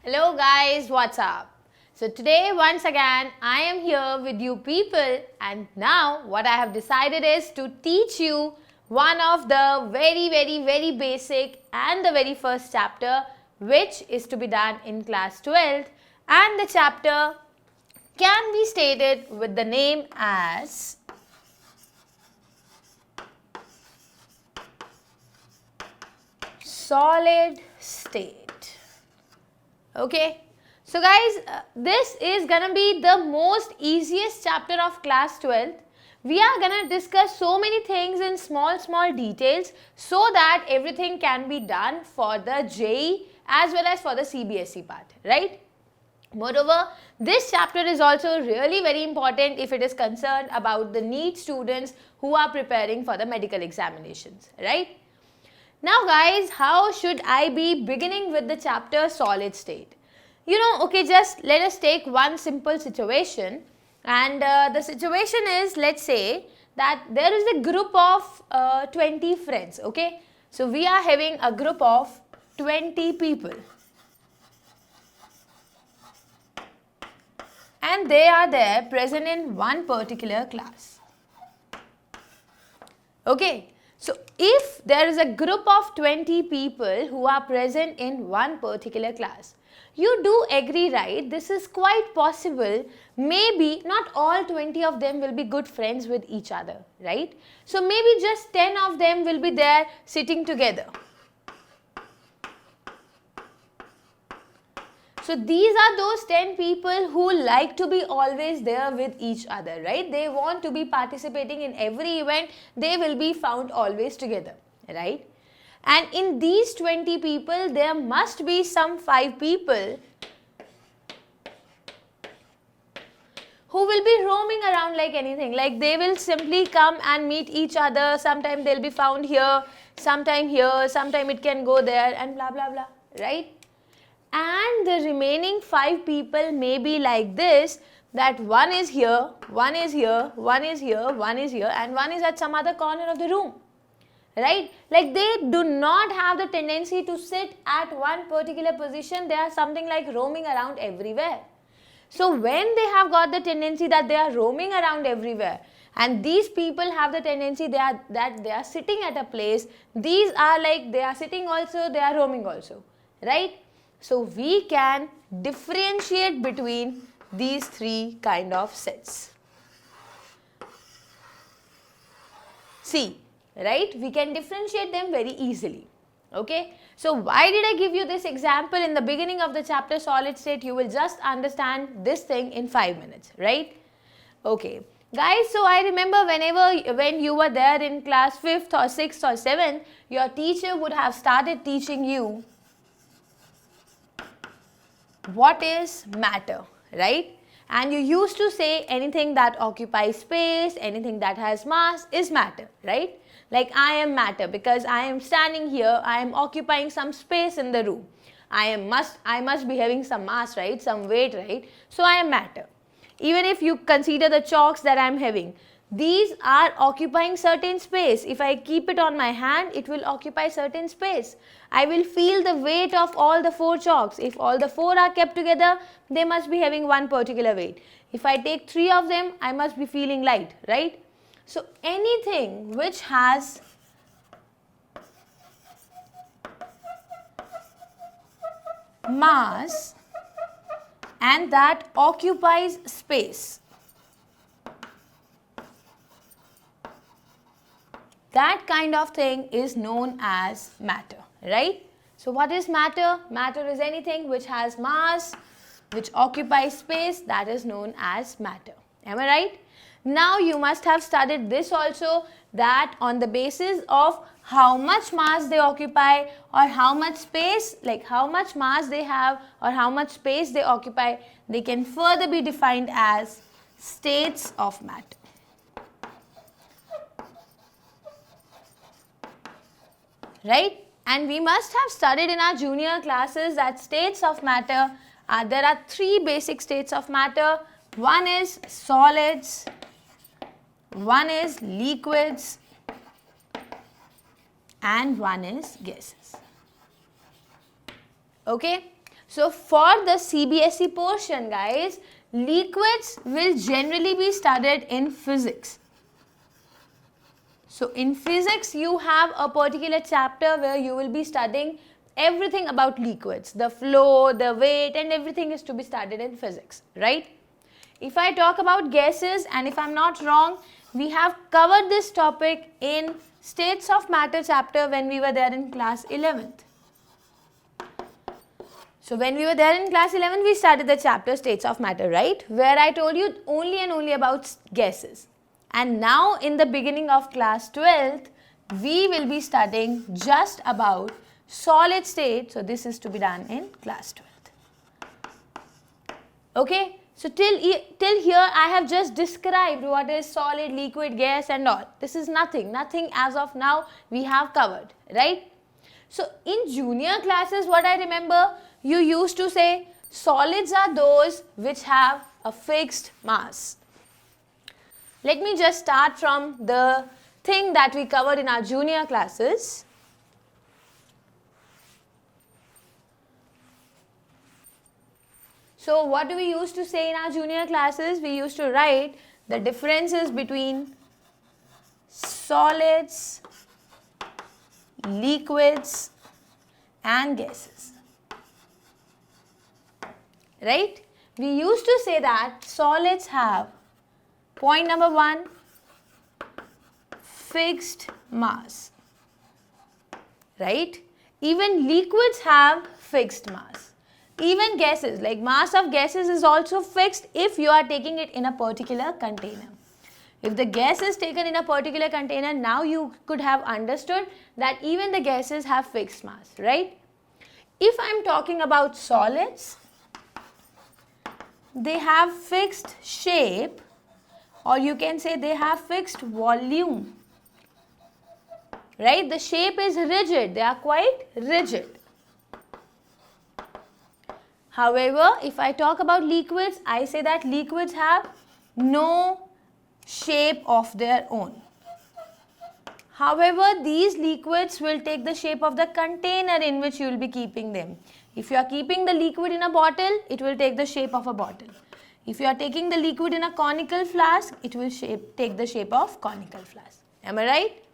Hello guys, what's up? So today once again I am here with you people, and now what I have decided is to teach you one of the very basic and the very first chapter which is to be done in class 12, and the chapter can be stated with the name as solid state. Okay, so guys, this is gonna be the most easiest chapter of class 12th. We are gonna discuss so many things in small details so that everything can be done for the JEE as well as for the CBSE part, right? Moreover, this chapter is also really very important if it is concerned about the NEET students who are preparing for the medical examinations, right? Now guys, how should I be beginning with the chapter solid state? Okay, just let us take one simple situation, and the situation is, let's say that there is a group of 20 friends, okay? So we are having a group of 20 people and they are there present in one particular class, okay? So if there is a group of 20 people who are present in one particular class, you do agree, right? This is quite possible. Maybe not all 20 of them will be good friends with each other, right? So maybe just 10 of them will be there sitting together. So these are those 10 people who like to be always there with each other, right? They want to be participating in every event. They will be found always together, right? And in these 20 people, there must be some 5 people who will be roaming around like anything. Like they will simply come and meet each other. Sometime they'll be found here, sometime it can go there and blah blah blah, right? And the remaining 5 people may be like this, that one is here, one is here, one is here, one is here, and one is at some other corner of the room, right? Like they do not have the tendency to sit at one particular position. They are something like roaming around everywhere. So when they have got the tendency that they are roaming around everywhere, and these people have the tendency that they are sitting at a place, these are like they are sitting also, they are roaming also, right? So we can differentiate between these 3 kind of sets. See, right? We can differentiate them very easily. Okay. So why did I give you this example in the beginning of the chapter solid state? You will just understand this thing in 5 minutes, right? Okay. Guys, so I remember when you were there in class 5th or 6th or 7th, your teacher would have started teaching you what is matter, right? And you used to say anything that occupies space, anything that has mass is matter, right? Like I am matter because I am standing here, I am occupying some space in the room. I must be having some mass, right? Some weight, right? So I am matter. Even if you consider the chalks that I am having, these are occupying certain space. If I keep it on my hand, it will occupy certain space. I will feel the weight of all the 4 chalks. If all the 4 are kept together, they must be having one particular weight. If I take 3 of them, I must be feeling light, right? So anything which has mass and that occupies space, that kind of thing is known as matter, right? So what is matter? Matter is anything which has mass, which occupies space, that is known as matter. Am I right? Now you must have studied this also, that on the basis of how much mass they occupy or how much space, like how much mass they have or how much space they occupy, they can further be defined as states of matter. Right? And we must have studied in our junior classes that states of matter, there are 3 basic states of matter. One is solids, one is liquids, and one is gases. Okay. So for the CBSE portion, guys, liquids will generally be studied in physics. So in physics, you have a particular chapter where you will be studying everything about liquids. The flow, the weight, and everything is to be studied in physics, right? If I talk about gases, and if I'm not wrong, we have covered this topic in states of matter chapter when we were there in class 11th. So when we were there in class 11, we started the chapter states of matter, right? Where I told you only and only about gases. And now in the beginning of class 12th, we will be studying just about solid state. So this is to be done in class 12th. Okay? So till here I have just described what is solid, liquid, gas and all. This is nothing as of now we have covered, right? So in junior classes, what I remember, you used to say solids are those which have a fixed mass. Let me just start from the thing that we covered in our junior classes. So what do we used to say in our junior classes? We used to write the differences between solids, liquids and gases, right? We used to say that solids have, point number 1, fixed mass, right? Even liquids have fixed mass. Even gases, like mass of gases is also fixed if you are taking it in a particular container. If the gas is taken in a particular container, now you could have understood that even the gases have fixed mass, right? If I am talking about solids, they have fixed shape, or you can say they have fixed volume, right? The shape is rigid, they are quite rigid. However, if I talk about liquids, I say that liquids have no shape of their own. However, these liquids will take the shape of the container in which you will be keeping them. If you are keeping the liquid in a bottle, it will take the shape of a bottle. If you are taking the liquid in a conical flask, it will take the shape of conical flask. Am I right?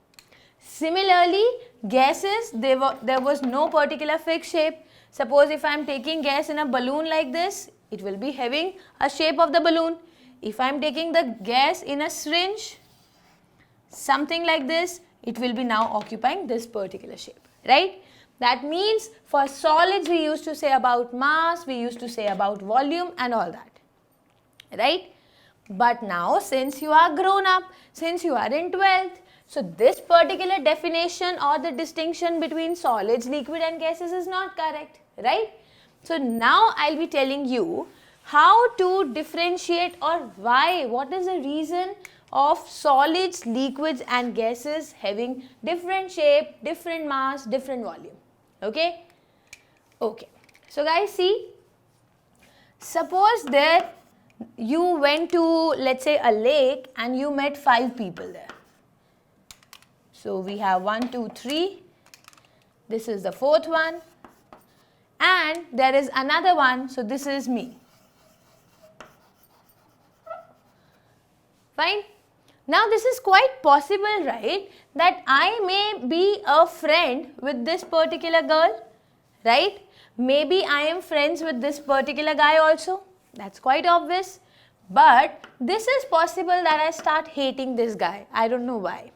Similarly, gases, there was no particular fixed shape. Suppose if I am taking gas in a balloon like this, it will be having a shape of the balloon. If I am taking the gas in a syringe, something like this, it will be now occupying this particular shape, right? That means for solids we used to say about mass, we used to say about volume and all that, right? But now since you are grown up, since you are in 12th, so this particular definition or the distinction between solids, liquid and gases is not correct, right? So now I'll be telling you how to differentiate or why, what is the reason of solids, liquids and gases having different shape, different mass, different volume. Okay? Okay. So guys, see, suppose that you went to, let's say, a lake and you met 5 people there. So we have 1, 2, 3. This is the 4th one. And there is another one. So this is me. Fine. Now this is quite possible, right, that I may be a friend with this particular girl, right? Maybe I am friends with this particular guy also. That's quite obvious. But this is possible that I start hating this guy. I don't know why.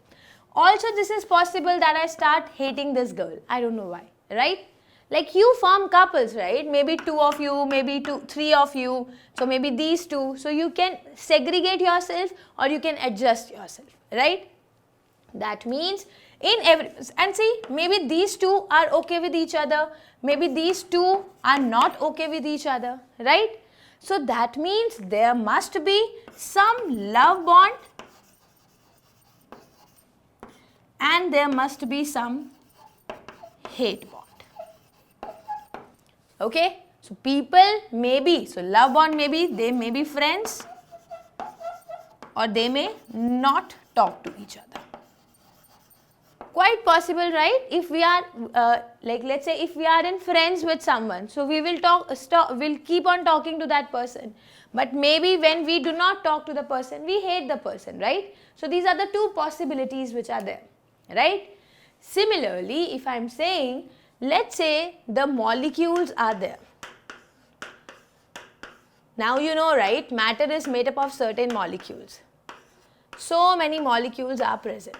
Also, this is possible that I start hating this girl. I don't know why, right? Like you form couples, right? Maybe 2 of you, maybe 3 of you. So maybe these 2. So you can segregate yourself or you can adjust yourself, right? That means in every, and see, maybe these 2 are okay with each other. Maybe these 2 are not okay with each other, right? So that means there must be some love bond and there must be some hate bond. Okay, so people may be, so love bond may be, they may be friends or they may not talk to each other. quite possible, right? If we are like, let's say if we are in friends with someone, so we will we'll keep on talking to that person, but maybe when we do not talk to the person, we hate the person, right? So these are the two possibilities which are there, right? Similarly, if I'm saying, let's say the molecules are there. Now you know, right, matter is made up of certain molecules. So many molecules are present.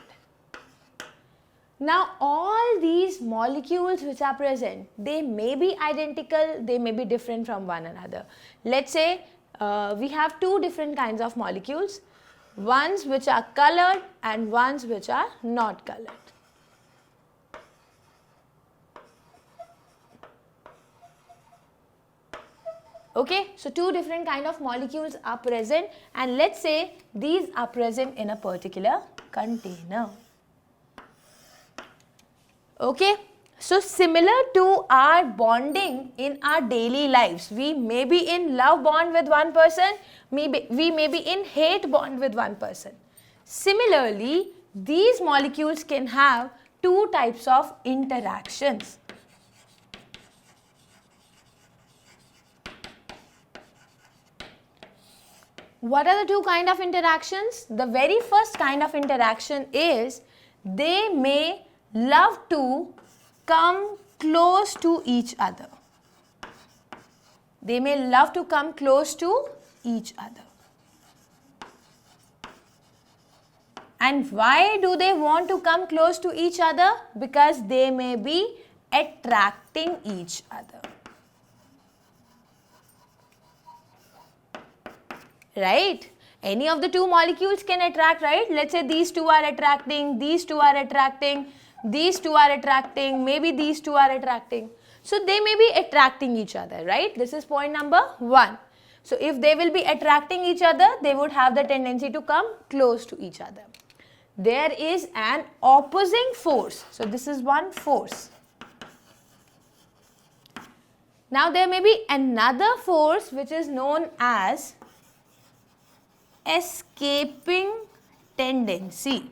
Now all these molecules which are present, they may be identical, they may be different from one another. Let's say we have two different kinds of molecules, ones which are colored and ones which are not colored. Okay, so two different kind of molecules are present, and let's say these are present in a particular container. Okay, so similar to our bonding in our daily lives, we may be in love bond with one person, we may be in hate bond with one person. Similarly, these molecules can have two types of interactions. What are the two kind of interactions? The very first kind of interaction is they may love to come close to each other. They may love to come close to each other. And why do they want to come close to each other? Because they may be attracting each other. Right? Any of the two molecules can attract, right? Let's say these two are attracting, these two are attracting, these two are attracting, maybe these two are attracting. So they may be attracting each other, right? This is point number 1. So if they will be attracting each other, they would have the tendency to come close to each other. There is an opposing force. So this is one force. Now there may be another force which is known as escaping tendency.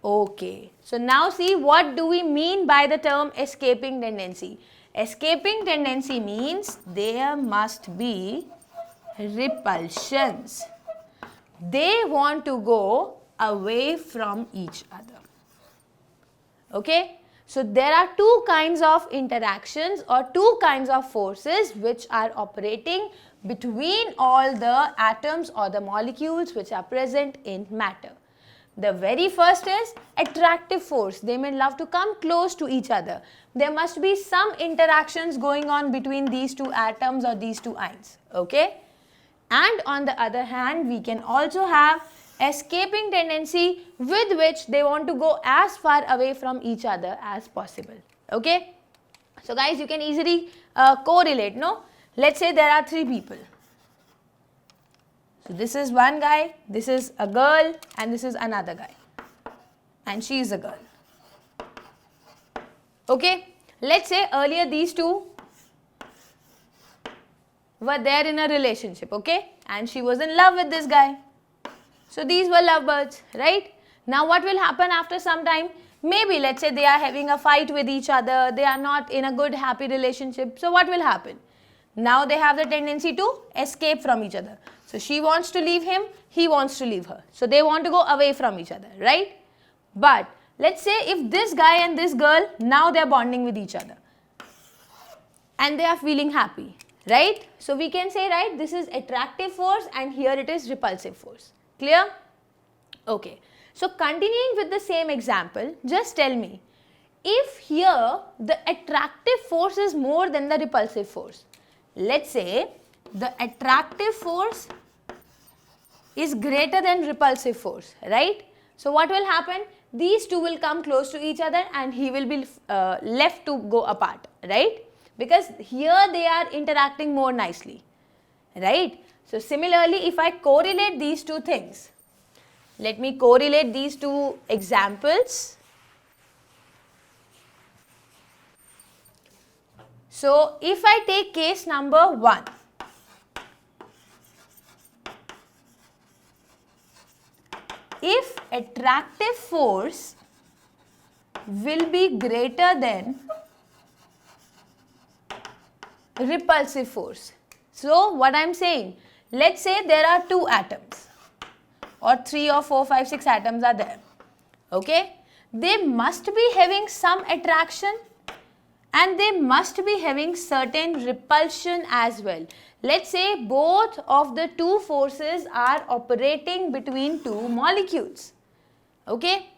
Okay, so now see, what do we mean by the term escaping tendency? Escaping tendency means there must be repulsions. They want to go away from each other. Okay? So there are two kinds of interactions or two kinds of forces which are operating between all the atoms or the molecules which are present in matter. The very first is attractive force. They may love to come close to each other. There must be some interactions going on between these two atoms or these two ions. Okay? And on the other hand, we can also have escaping tendency, with which they want to go as far away from each other as possible. Okay? So guys, you can easily correlate, no? Let's say there are 3 people. So this is one guy, this is a girl, and this is another guy. And she is a girl. Okay? Let's say earlier these two were there in a relationship, okay? And she was in love with this guy. So these were lovebirds, right? Now what will happen after some time? Maybe let's say they are having a fight with each other, they are not in a good happy relationship. So what will happen? Now they have the tendency to escape from each other. So she wants to leave him, he wants to leave her. So they want to go away from each other, right? But let's say if this guy and this girl, now they are bonding with each other. And they are feeling happy, right? So we can say, right, this is attractive force and here it is repulsive force. Clear? Okay. So continuing with the same example, just tell me, if here the attractive force is more than the repulsive force, let's say the attractive force is greater than repulsive force, right? So what will happen? These two will come close to each other and he will be left to go apart, right? Because here they are interacting more nicely, right? So similarly, if I correlate these two things, let me correlate these two examples. So if I take case number 1, if attractive force will be greater than repulsive force. So what I'm saying, let's say there are 2 atoms or 3 or 4, 5, 6 atoms are there. Okay, they must be having some attraction and they must be having certain repulsion as well. Let's say both of the 2 forces are operating between 2 molecules. Okay,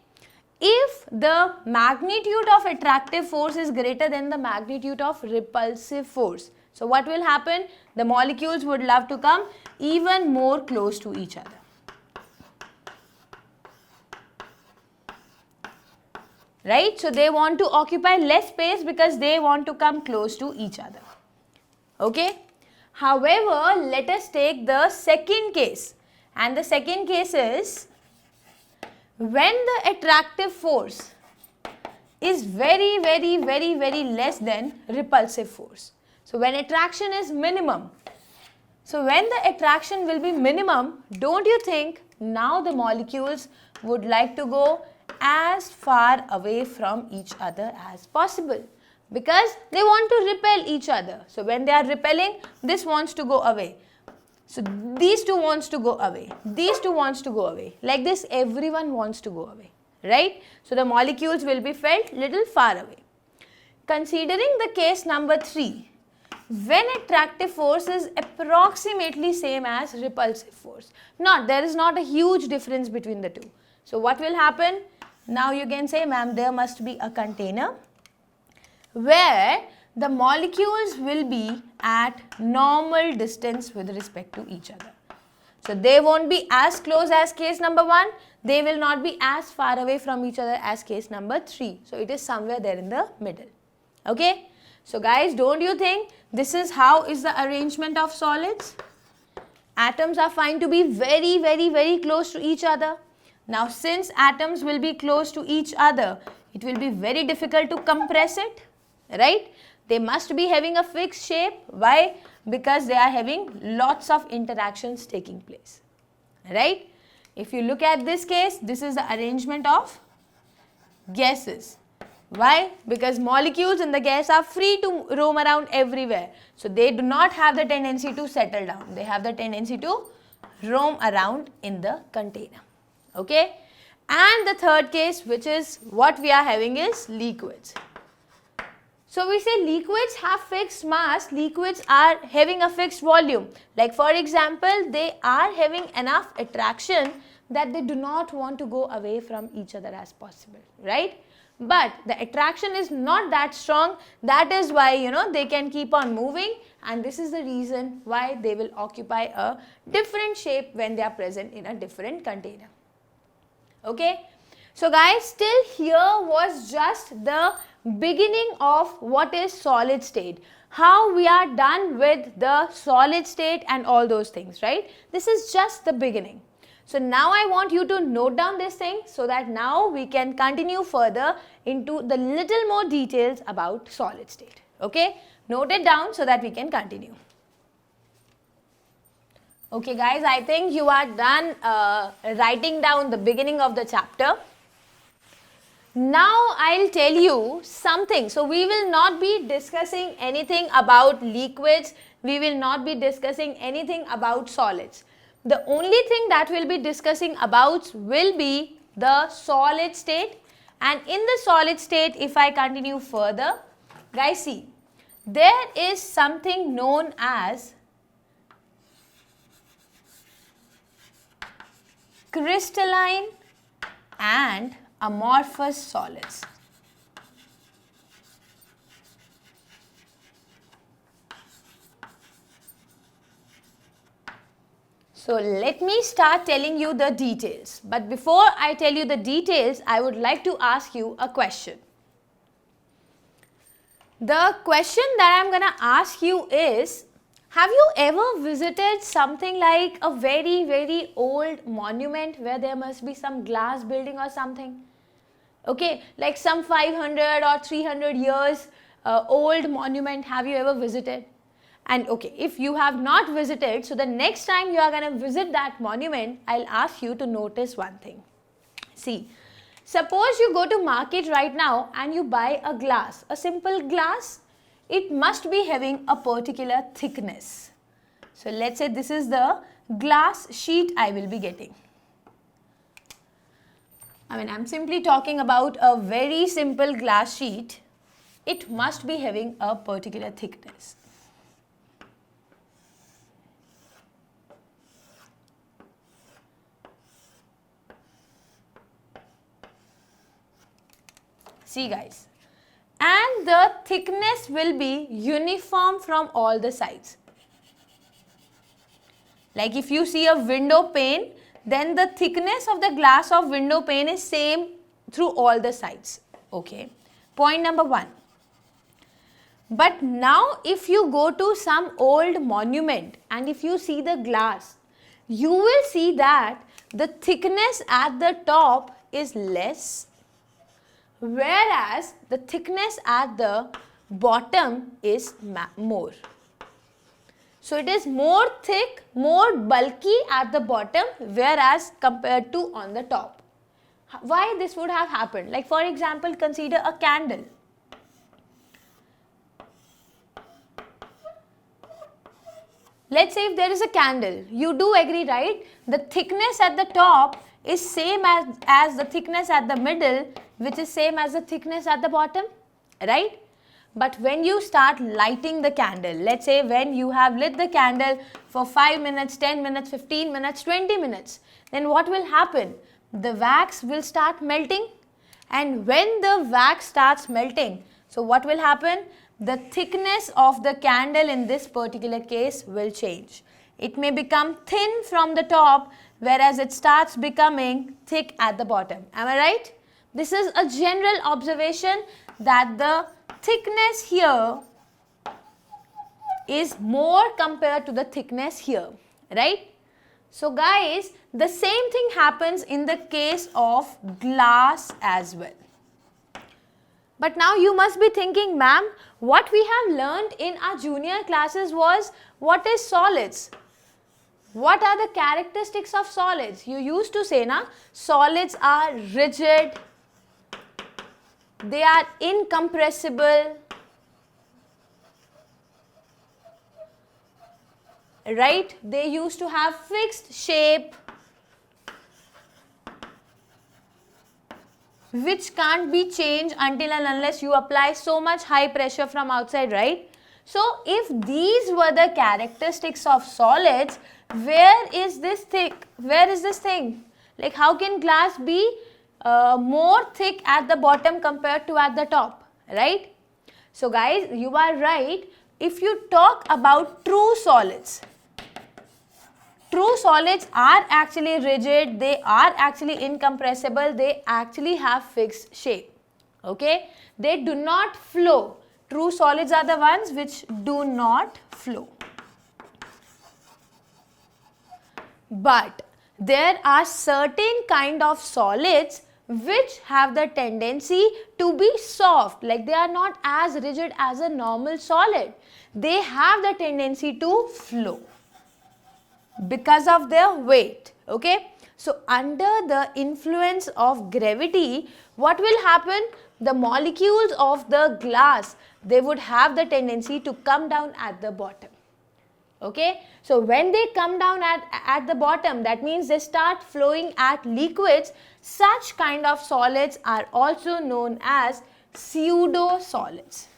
if the magnitude of attractive force is greater than the magnitude of repulsive force, so what will happen? The molecules would love to come even more close to each other. Right? So they want to occupy less space because they want to come close to each other. Okay? However, let us take the second case. And the second case is when the attractive force is very less than repulsive force. So when attraction is minimum, so when the attraction will be minimum, don't you think now the molecules would like to go as far away from each other as possible because they want to repel each other. So when they are repelling, this wants to go away. So these 2 wants to go away. These 2 wants to go away. Like this, everyone wants to go away, right? So the molecules will be felt little far away. Considering the case number 3, when attractive force is approximately same as repulsive force. There is not a huge difference between the 2. So what will happen? Now you can say, ma'am, there must be a container where the molecules will be at normal distance with respect to each other. So they won't be as close as case number 1. They will not be as far away from each other as case number 3. So it is somewhere there in the middle. Okay. So guys, don't you think this is how is the arrangement of solids? Atoms are found to be very close to each other. Now since atoms will be close to each other, it will be very difficult to compress it, right? They must be having a fixed shape. Why? Because they are having lots of interactions taking place, right? If you look at this case, this is the arrangement of gases. Why? Because molecules in the gas are free to roam around everywhere. So they do not have the tendency to settle down. They have the tendency to roam around in the container. Okay? And the third case, which is what we are having, is liquids. So we say liquids have fixed mass, liquids are having a fixed volume. Like for example, they are having enough attraction that they do not want to go away from each other as possible, right? But the attraction is not that strong. That is why, they can keep on moving, and this is the reason why they will occupy a different shape when they are present in a different container. Okay? So guys, till here was just the beginning of what is solid state. How we are done with the solid state and all those things, right? This is just the beginning. So now I want you to note down this thing so that now we can continue further into the little more details about solid state. Okay? Note it down so that we can continue. Okay guys, I think you are done writing down the beginning of the chapter. Now I'll tell you something. So we will not be discussing anything about liquids. We will not be discussing anything about solids. The only thing that we'll be discussing about will be the solid state. And in the solid state, if I continue further, guys, see, there is something known as crystalline and amorphous solids. So let me start telling you the details. But before I tell you the details, I would like to ask you a question. The question that I'm going to ask you is, have you ever visited something like a very old monument where there must be some glass building or something? Okay, like some 500 or 300 years old monument, have you ever visited? And okay, if you have not visited, so the next time you are going to visit that monument, I'll ask you to notice one thing. See, suppose you go to market right now and you buy a glass, a simple glass. It must be having a particular thickness. So let's say this is the glass sheet I will be getting. I'm simply talking about a very simple glass sheet. It must be having a particular thickness. See guys, and the thickness will be uniform from all the sides. Like if you see a window pane, then the thickness of the glass of window pane is same through all the sides. Okay, point number 1. But now if you go to some old monument and if you see the glass, you will see that the thickness at the top is less, whereas the thickness at the bottom is more. So it is more thick, more bulky at the bottom, whereas compared to on the top. Why this would have happened? Like for example, consider a candle. Let's say if there is a candle, you do agree, right? The thickness at the top is same as the thickness at the middle, which is same as the thickness at the bottom, right? But when you start lighting the candle, let's say when you have lit the candle for 5 minutes, 10 minutes, 15 minutes, 20 minutes, then what will happen? The wax will start melting, and when the wax starts melting, so what will happen? The thickness of the candle in this particular case will change. It may become thin from the top, whereas it starts becoming thick at the bottom. Am I right? This is a general observation that the thickness here is more compared to the thickness here, right? So guys, the same thing happens in the case of glass as well. But now you must be thinking, ma'am, what we have learned in our junior classes was what is solids? What are the characteristics of solids? You used to say, na, solids are rigid, they are incompressible, right? They used to have fixed shape, which can't be changed until and unless you apply so much high pressure from outside, right? So if these were the characteristics of solids, where is this thick? Where is this thing? Like how can glass be more thick at the bottom compared to at the top, right? So guys, you are right. If you talk about true solids are actually rigid, they are actually incompressible, they actually have fixed shape, okay? They do not flow. True solids are the ones which do not flow. But there are certain kind of solids which have the tendency to be soft, like they are not as rigid as a normal solid. They have the tendency to flow because of their weight, okay? So under the influence of gravity, what will happen? The molecules of the glass, they would have the tendency to come down at the bottom, okay? So when they come down at the bottom, that means they start flowing at liquids. Such kind of solids are also known as pseudo-solids.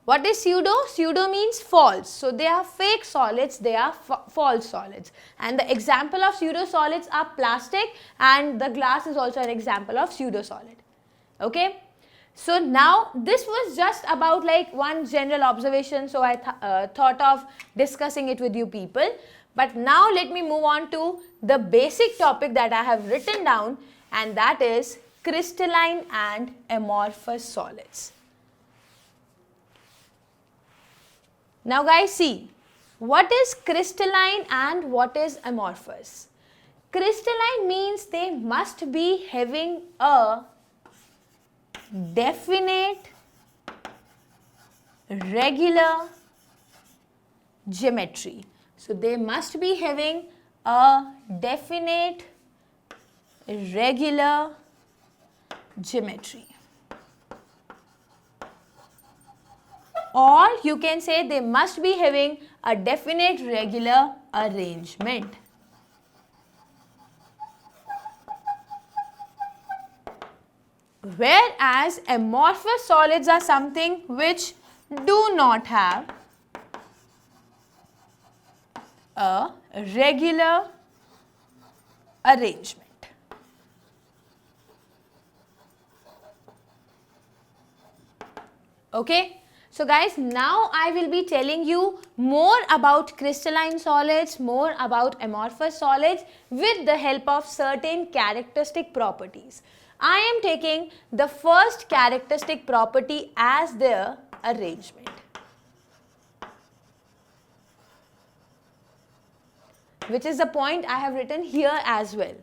What is pseudo? Pseudo means false. So they are fake solids, they are false solids. And the example of pseudo solids are plastic, and the glass is also an example of pseudo solid. Okay? So now this was just about like one general observation, so I thought of discussing it with you people. But now let me move on to the basic topic that I have written down, and that is crystalline and amorphous solids. Now guys, see, what is crystalline and what is amorphous? Crystalline means they must be having a definite, regular geometry. So they must be having a definite regular geometry. Or you can say they must be having a definite regular arrangement. Whereas amorphous solids are something which do not have a regular arrangement. Okay, so guys, now I will be telling you more about crystalline solids, more about amorphous solids with the help of certain characteristic properties. I am taking the first characteristic property as their arrangement, which is the point I have written here as well.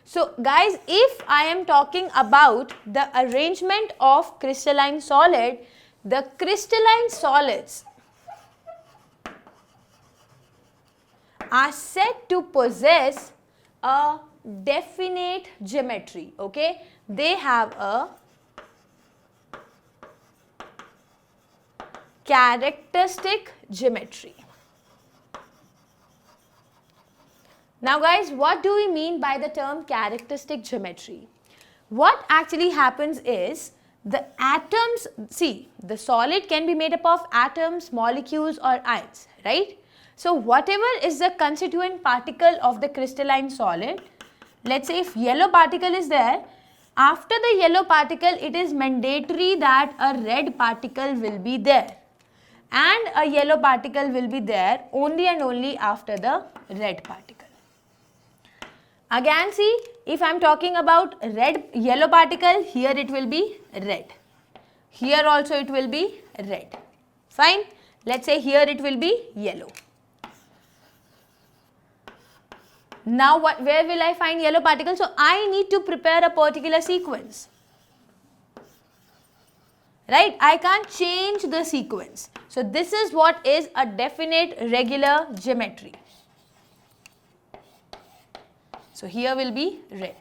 So guys, if I am talking about the arrangement of crystalline solid, the crystalline solids are said to possess a definite geometry, okay? They have a characteristic geometry. Now guys, what do we mean by the term characteristic geometry? What actually happens is, the atoms, see, the solid can be made up of atoms, molecules or ions, right? So whatever is the constituent particle of the crystalline solid, let's say if yellow particle is there, after the yellow particle it is mandatory that a red particle will be there, and a yellow particle will be there only and only after the red particle. Again see, if I am talking about yellow particle, here it will be red. Here also it will be red. Fine. Let's say here it will be yellow. Now where will I find yellow particle? So I need to prepare a particular sequence. Right? I can't change the sequence. So this is what is a definite regular geometry. So here will be red.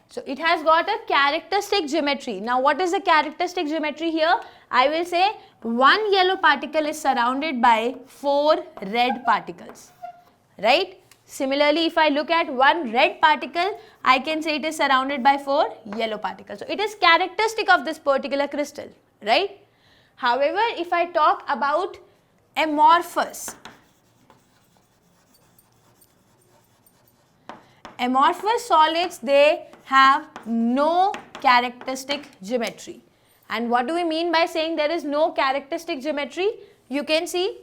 So it has got a characteristic geometry. Now what is the characteristic geometry here? I will say one yellow particle is surrounded by 4 red particles. Right? Similarly, if I look at one red particle, I can say it is surrounded by 4 yellow particles. So it is characteristic of this particular crystal. Right? However, if I talk about amorphous solids, they have no characteristic geometry. And what do we mean by saying there is no characteristic geometry? You can see,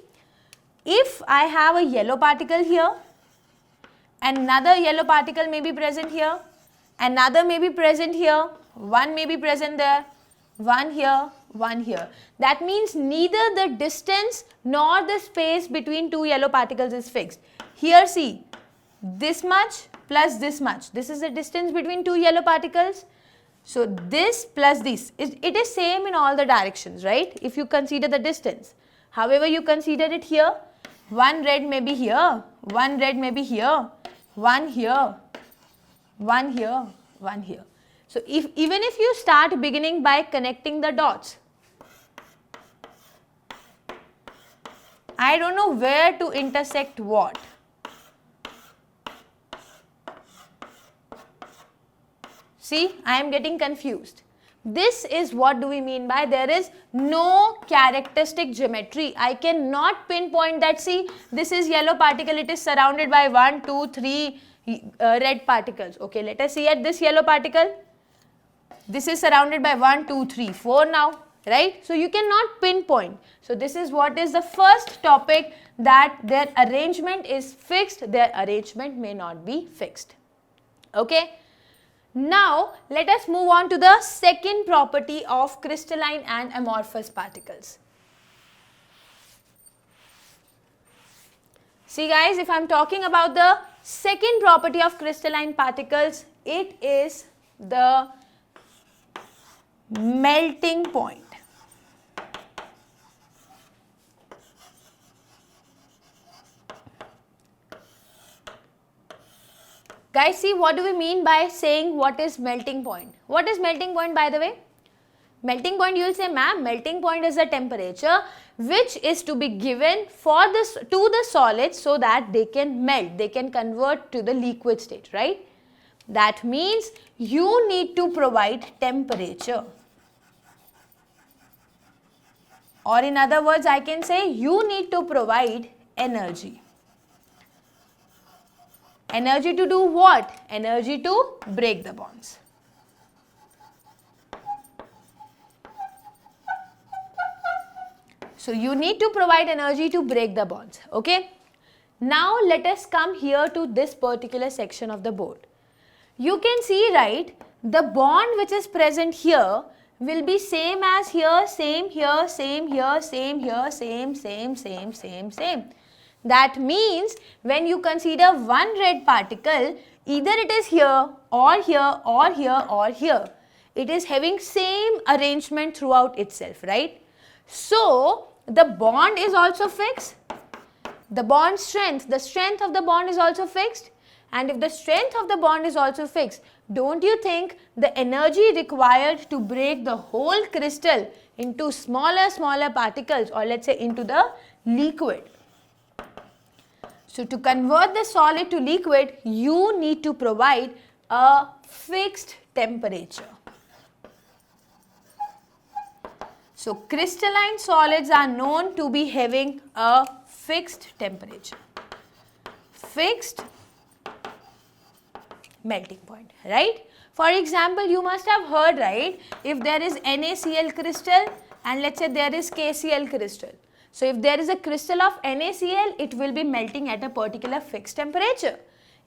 if I have a yellow particle here, another yellow particle may be present here, another may be present here, one may be present there, one here, one here. That means neither the distance nor the space between 2 yellow particles is fixed. Here see, this much plus this much. This is the distance between 2 yellow particles. So this plus this, it is same in all the directions, right? If you consider the distance. However, you consider it here, one red may be here, one red may be here, one here, one here, one here. So even if you start beginning by connecting the dots, I don't know where to intersect what. See, I am getting confused. This is what do we mean by there is no characteristic geometry. I cannot pinpoint that, see, this is yellow particle, it is surrounded by 1, 2, 3 red particles. Okay, let us see at this yellow particle. This is surrounded by 1, 2, 3, 4 now, right? So you cannot pinpoint. So this is what is the first topic, that their arrangement is fixed, their arrangement may not be fixed. Okay. Now, let us move on to the second property of crystalline and amorphous particles. See guys, if I am talking about the second property of crystalline particles, it is the melting point. Guys, see, what do we mean by saying what is melting point? What is melting point, by the way? Melting point, you will say, ma'am, melting point is the temperature which is to be given for this to the solids so that they can melt, they can convert to the liquid state, right? That means you need to provide temperature. Or in other words, I can say you need to provide energy. Energy to do what? Energy to break the bonds. So you need to provide energy to break the bonds, okay? Now let us come here to this particular section of the board. You can see, right, the bond which is present here will be same as here, same here, same here, same here, same. That means when you consider one red particle, either it is here or here or here or here. It is having same arrangement throughout itself, right? So the bond is also fixed. The bond strength, the strength of the bond is also fixed. And if the strength of the bond is also fixed, don't you think the energy required to break the whole crystal into smaller particles, or let's say into the liquid? So to convert the solid to liquid, you need to provide a fixed temperature. So crystalline solids are known to be having a fixed temperature, fixed melting point, right? For example, you must have heard, right, if there is NaCl crystal and let's say there is KCl crystal. So if there is a crystal of NaCl, it will be melting at a particular fixed temperature.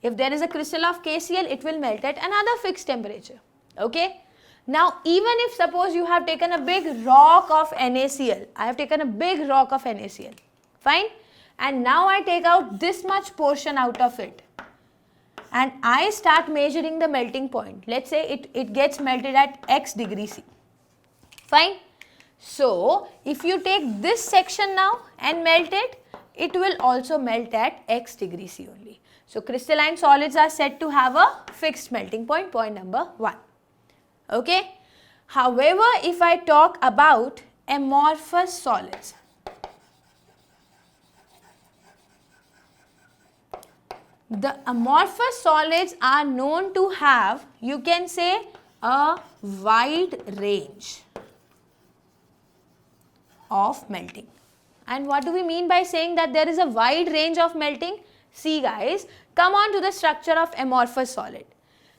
If there is a crystal of KCl, it will melt at another fixed temperature, okay? Now, even if suppose you have taken a big rock of NaCl, I have taken a big rock of NaCl, fine, and now I take out this much portion out of it and I start measuring the melting point. Let's say it gets melted at X degree C, fine. So, if you take this section now and melt it, it will also melt at X degree C only. So, crystalline solids are said to have a fixed melting point, point number 1. Okay. However, if I talk about amorphous solids, the amorphous solids are known to have, you can say, a wide range of melting. And what do we mean by saying that there is a wide range of melting? See guys, come on to the structure of amorphous solid.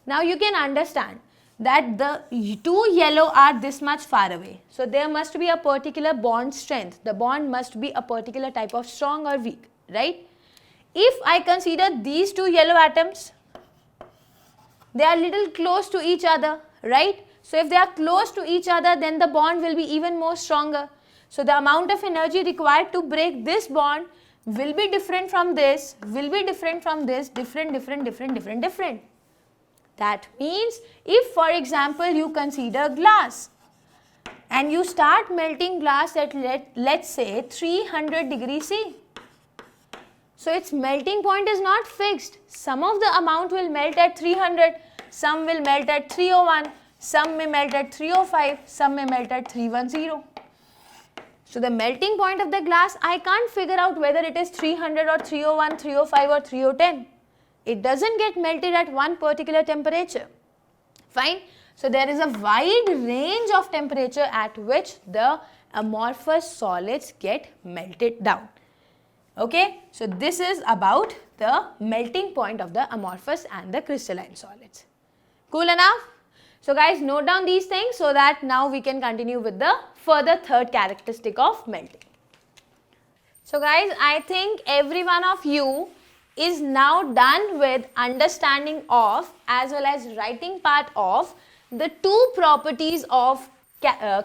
Now you can understand that the two yellow are this much far away. So there must be a particular bond strength. The bond must be a particular type of strong or weak, right? If I consider these two yellow atoms, they are little close to each other, right? So if they are close to each other, then the bond will be even more stronger. So the amount of energy required to break this bond will be different from this, will be different from this, different. That means if for example you consider glass and you start melting glass at let's say 300 degrees C. So its melting point is not fixed. Some of the amount will melt at 300, some will melt at 301, some may melt at 305, some may melt at 310. So the melting point of the glass, I can't figure out whether it is 300 or 301, 305 or 310. It doesn't get melted at one particular temperature. Fine. So there is a wide range of temperature at which the amorphous solids get melted down. Okay. So this is about the melting point of the amorphous and the crystalline solids. Cool enough? So guys, note down these things so that now we can continue with the further third characteristic of melting. So guys, I think every one of you is now done with understanding of as well as writing part of the two properties of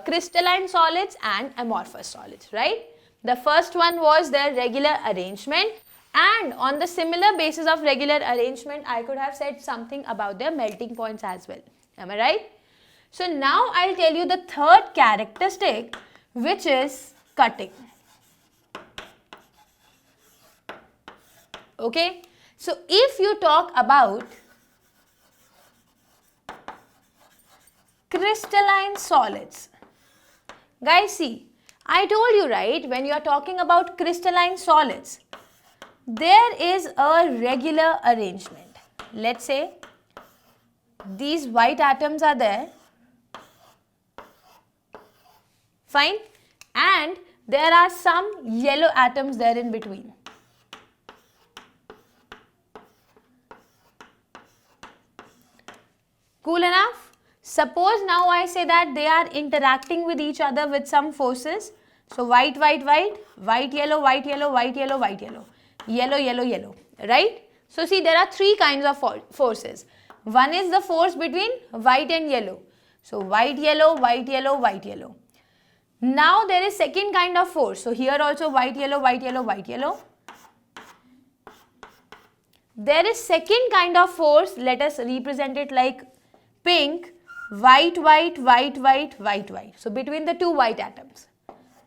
crystalline solids and amorphous solids, right? The first one was their regular arrangement, and on the similar basis of regular arrangement, I could have said something about their melting points as well. Am I right? So now I'll tell you the third characteristic, which is cutting. Okay, so if you talk about crystalline solids. Guys, see, I told you, right, when you are talking about crystalline solids, there is a regular arrangement. Let's say these white atoms are there, fine, and there are some yellow atoms there in between. Cool enough? Suppose now I say that they are interacting with each other with some forces. So white, white, white, white, yellow, white, yellow, white, yellow, white, yellow, yellow, yellow, yellow, right? So see, there are three kinds of forces. One is the force between white and yellow. So white, yellow, white, yellow, white, yellow. Now there is second kind of force. So here also white, yellow, white, yellow, white, yellow. There is second kind of force. Let us represent it like pink, white, white, white, white, white, white. So between the two white atoms.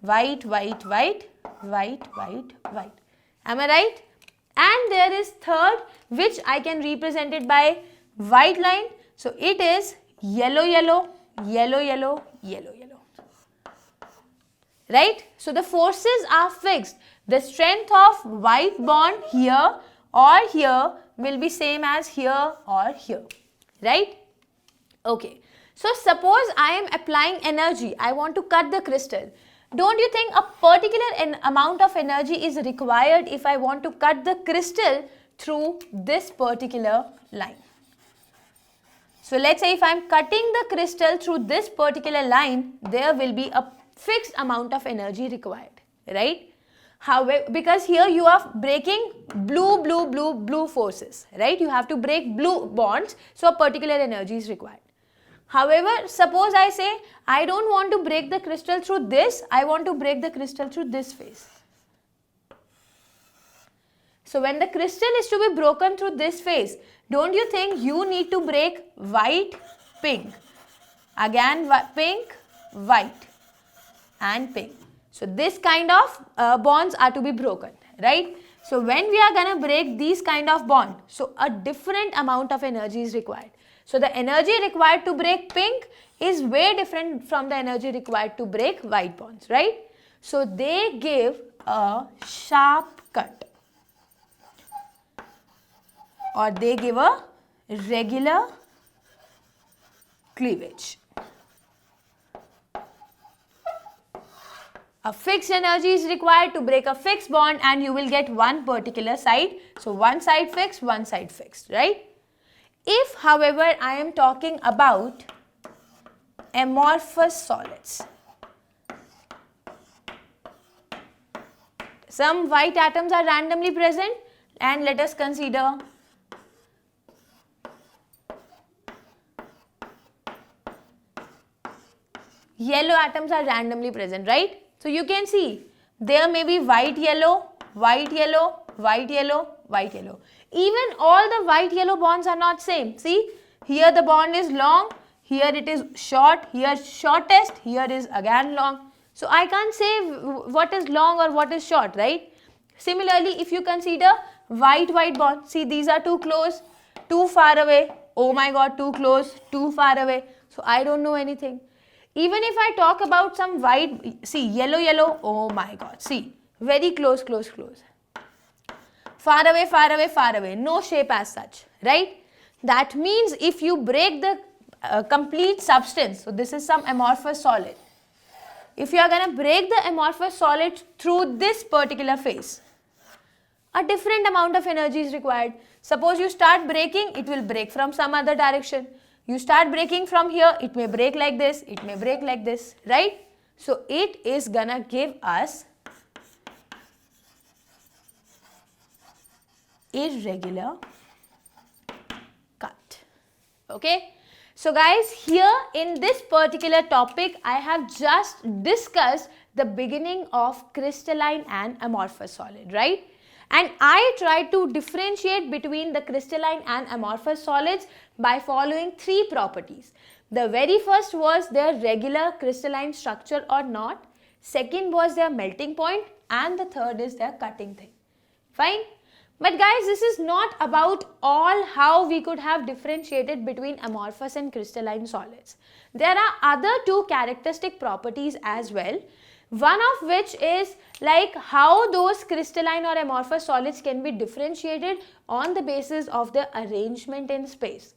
White, white, white, white, white, white. Am I right? And there is third, which I can represent it by white line. So it is yellow, yellow, yellow, yellow, yellow, yellow. Right? So the forces are fixed. The strength of white bond here or here will be same as here or here. Right? Okay. So suppose I am applying energy. I want to cut the crystal. Don't you think a particular amount of energy is required if I want to cut the crystal through this particular line? So let's say if I am cutting the crystal through this particular line, there will be a fixed amount of energy required, right? However, because here you are breaking blue forces, right? You have to break blue bonds, so a particular energy is required. However, suppose I say I don't want to break the crystal through this, I want to break the crystal through this phase. So when the crystal is to be broken through this phase, don't you think you need to break white, pink, again pink, white and pink. So this kind of bonds are to be broken, right? So when we are going to break these kind of bond, so a different amount of energy is required. So the energy required to break pink is way different from the energy required to break white bonds, right? So they give a sharp cut or they give a regular cleavage. A fixed energy is required to break a fixed bond and you will get one particular side. So one side fixed, right? If, however, I am talking about amorphous solids, some white atoms are randomly present and let us consider yellow atoms are randomly present, right? So you can see there may be white, yellow, white, yellow, white, yellow, white, yellow. Even all the white yellow bonds are not same. See, here the bond is long, here it is short, here shortest, here is again long. So I can't say what is long or what is short, right? Similarly, if you consider white bond, see these are too close, too far away, oh my god, too close, too far away. So I don't know anything. Even if I talk about some white, see yellow, oh my god, see very close. Far away, no shape as such, right? That means if you break the complete substance, so this is some amorphous solid. If you are going to break the amorphous solid through this particular phase, a different amount of energy is required. Suppose you start breaking, it will break from some other direction. You start breaking from here, it may break like this, it may break like this, right? So it is going to give us irregular cut. Okay. So guys, here in this particular topic, I have just discussed the beginning of crystalline and amorphous solid, right? And I tried to differentiate between the crystalline and amorphous solids by following three properties. The very first was their regular crystalline structure or not. Second was their melting point, and the third is their cutting thing. Fine. But guys, this is not about all how we could have differentiated between amorphous and crystalline solids. There are other two characteristic properties as well. One of which is like how those crystalline or amorphous solids can be differentiated on the basis of their arrangement in space,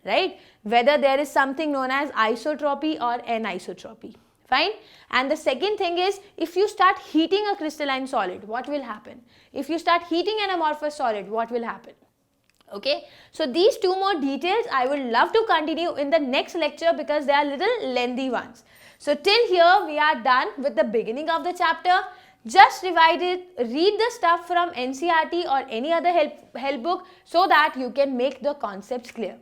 right? Whether there is something known as isotropy or anisotropy. Fine. And the second thing is, if you start heating a crystalline solid, what will happen? If you start heating an amorphous solid, what will happen? Okay, so these two more details I would love to continue in the next lecture because they are little lengthy ones. So till here we are done with the beginning of the chapter. Just read the stuff from NCERT or any other help book so that you can make the concepts clear.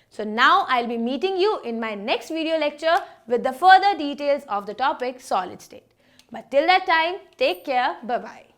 So now I'll be meeting you in my next video lecture with the further details of the topic solid state. But till that time, take care. Bye-bye.